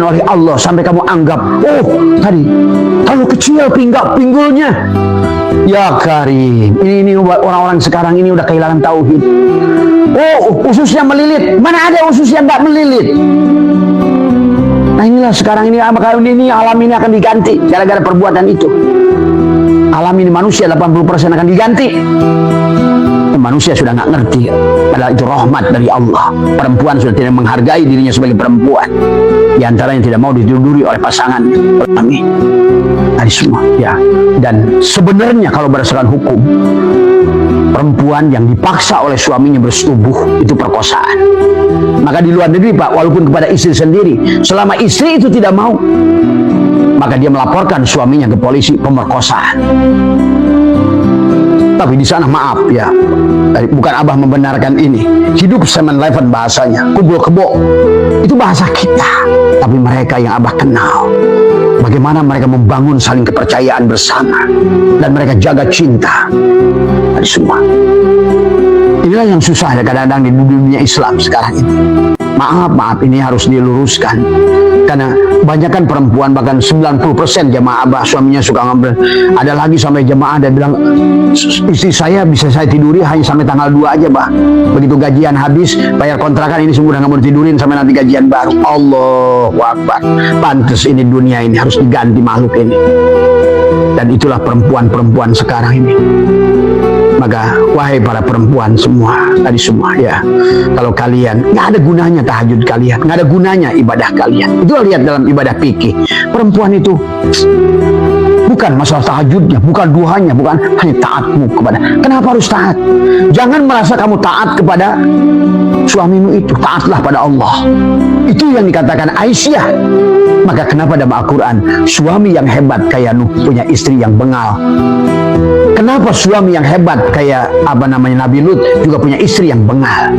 oleh Allah sampai kamu anggap, oh tadi terlalu kecil pinggulnya. Ya Karim, ini orang-orang sekarang ini udah kehilangan tauhid. Oh, ususnya melilit. Mana ada usus yang nggak melilit? Nah inilah sekarang ini alam ini akan diganti gara-gara perbuatan itu. Alam ini manusia 80% akan diganti. Manusia sudah nggak ngerti, padahal itu rahmat dari Allah. Perempuan sudah tidak menghargai dirinya sebagai perempuan. Di antaranya tidak mau ditiduri oleh pasangan. Amin. Tadi semua, ya. Dan sebenarnya kalau berdasarkan hukum, perempuan yang dipaksa oleh suaminya bersetubuh itu perkosaan. Maka di luar negeri Pak, walaupun kepada istri sendiri, selama istri itu tidak mau, maka dia melaporkan suaminya ke polisi pemerkosaan. Tapi di sana maaf ya, bukan Abah membenarkan ini. Hidup 7-Eleven bahasanya, kumpul kebo. Itu bahasa kita. Tapi mereka yang Abah kenal, bagaimana mereka membangun saling kepercayaan bersama. Dan mereka jaga cinta. Dari semua. Inilah yang susah ya kadang-kadang di dunia Islam sekarang ini. Maaf, ini harus diluruskan. Karena banyakkan perempuan, bahkan 90% jamaah Abah suaminya suka ngambil. Ada lagi sampai jamaah ada bilang, istri saya bisa saya tiduri hanya sampai tanggal 2 aja Bah. Begitu gajian habis, bayar kontrakan ini semua udah nggak mau tidurin sampai nanti gajian baru. Allahu Akbar. Pantes ini dunia ini harus diganti makhluk ini. Dan itulah perempuan-perempuan sekarang ini. Maka wahai para perempuan semua, tadi semua ya, kalau kalian nggak ada gunanya tahajud kalian, nggak ada gunanya ibadah kalian. Itu lihat dalam ibadah fikih, perempuan itu bukan masalah tahajudnya, bukan duhanya, bukan hanya taatmu kepada. Kenapa harus taat? Jangan merasa kamu taat kepada suamimu itu, taatlah pada Allah. Itu yang dikatakan Aisyah. Maka kenapa dalam Al-Quran suami yang hebat kayak Nuh punya istri yang bengal? Kenapa suami yang hebat kayak Nabi Lut juga punya istri yang bengal?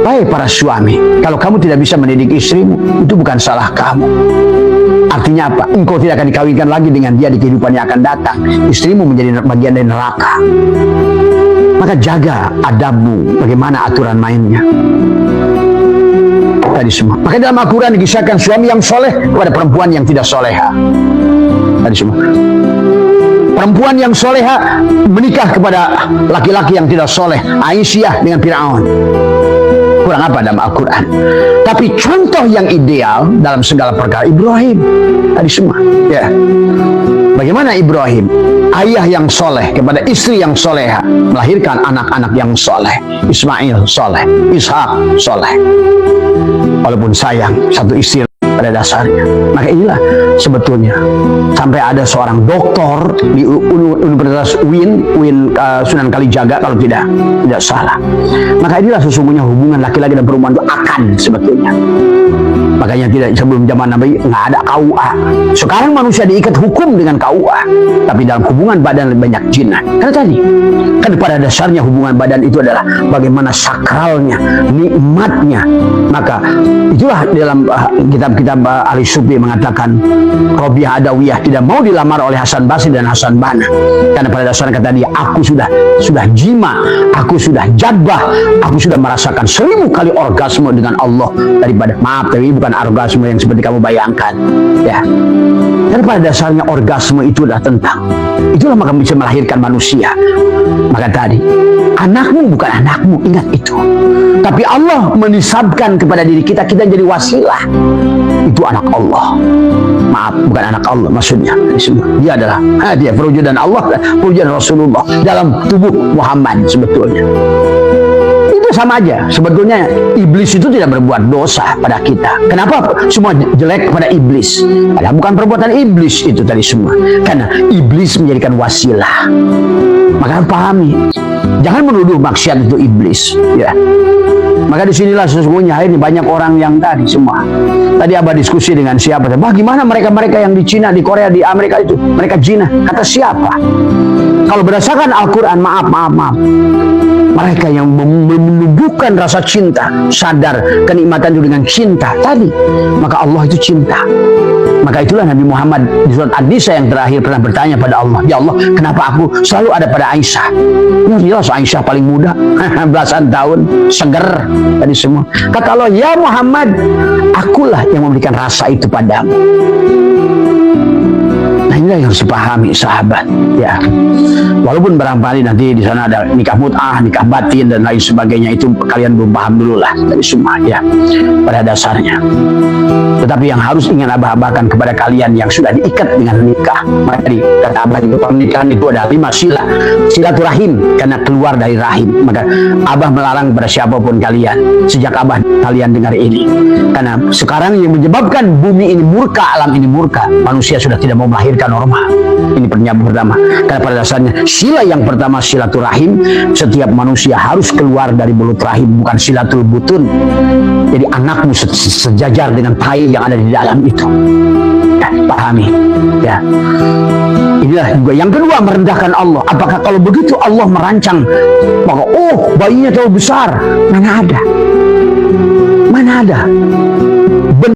Baik para suami, kalau kamu tidak bisa mendidik istrimu, itu bukan salah kamu. Artinya apa? Engkau tidak akan dikawinkan lagi dengan dia di kehidupan yang akan datang. Istrimu menjadi bagian dari neraka. Maka jaga adabmu, bagaimana aturan mainnya. Tadi semua. Maka dalam Al-Quran dikisahkan suami yang soleh kepada perempuan yang tidak soleha. Tadi semua. Perempuan yang soleha menikah kepada laki-laki yang tidak soleh. Aisyah dengan Fir'aun. Kurang apa dalam Al-Quran? Tapi contoh yang ideal dalam segala perkara Ibrahim. Tadi semua. Ya. Bagaimana Ibrahim? Ayah yang soleh kepada istri yang soleha, melahirkan anak-anak yang soleh. Ismail soleh, Ishak soleh. Walaupun sayang satu istri pada dasarnya. Maka inilah sebetulnya sampai ada seorang doktor di Universitas UIN Sunan Kalijaga kalau tidak salah. Maka inilah sesungguhnya hubungan laki-laki dan perempuan itu akan sebetulnya. Makanya tidak sebelum zaman Nabi nggak ada KUA. Sekarang manusia diikat hukum dengan KUA, tapi dalam hubungan badan lebih banyak jinah. Karena tadi kan pada dasarnya hubungan badan itu adalah bagaimana sakralnya, nikmatnya. Maka itulah dalam kitab-kitab ahli sufi mengatakan Robiah Adawiyah tidak mau dilamar oleh Hasan Basri dan Hasan Banna. Karena pada dasarnya kata dia, aku sudah jima, aku sudah jadbah, aku sudah merasakan 1000 kali orgasme dengan Allah daripada tapi bukan orgasme yang seperti kamu bayangkan ya. Dan pada dasarnya orgasme itu adalah itulah maka bisa melahirkan manusia. Maka tadi anakmu bukan anakmu, ingat itu. Tapi Allah menisabkan kepada diri kita jadi wasilah. Itu anak Allah. Maaf, bukan anak Allah maksudnya. Dia adalah dia perwujudan Allah dan perwujudan Rasulullah dalam tubuh Muhammad sebetulnya. Sama aja, sebetulnya iblis itu tidak berbuat dosa pada kita. Kenapa semua jelek kepada iblis? Padahal bukan perbuatan iblis itu tadi semua. Karena iblis menjadikan wasilah. Maka pahami, jangan menuduh maksiat itu iblis. Ya. Maka disinilah sesungguhnya ini banyak orang yang tadi semua. Tadi Abah diskusi dengan siapa? Bagaimana mereka yang di Cina, di Korea, di Amerika itu? Mereka zina. Kata siapa? Kalau berdasarkan Al-Quran, maaf. Mereka yang menumbuhkan rasa cinta, sadar kenikmatan itu dengan cinta tadi, maka Allah itu cinta. Maka Maka itulah Nabi Muhammad di surat An-Nisa yang terakhir pernah bertanya pada Allah, ya Allah, kenapa aku selalu ada pada Aisyah? Ya jelas Aisyah paling muda, belasan tahun, seger tadi semua. Kata Allah, ya Muhammad, akulah yang memberikan rasa itu padamu. Nah, inilah yang harus dipahami sahabat, ya. Walaupun barangkali nanti di sana ada nikah mut'ah, nikah batin dan lain sebagainya, itu kalian belum paham dulu lah dari semua, ya, pada dasarnya. Tetapi yang harus ingin abah-abahkan kepada kalian yang sudah diikat dengan nikah, maka kata abah itu pernikahan itu ada 5 sila, silaturahim, karena keluar dari rahim. Maka abah melarang kepada siapapun kalian sejak abah kalian dengar ini, karena sekarang yang menyebabkan bumi ini murka, alam ini murka, manusia sudah tidak mau melahirkan normal. Ini penyebab pertama. Karena pada dasarnya sila yang pertama silaturahim, setiap manusia harus keluar dari mulut rahim, bukan silatul butun. Jadi anakmu sejajar dengan tai yang ada di dalam itu. Ya, pahami, ya. Inilah juga yang kedua, merendahkan Allah. Apakah kalau begitu Allah merancang, maka bayinya terlalu besar? Mana ada? Mana ada?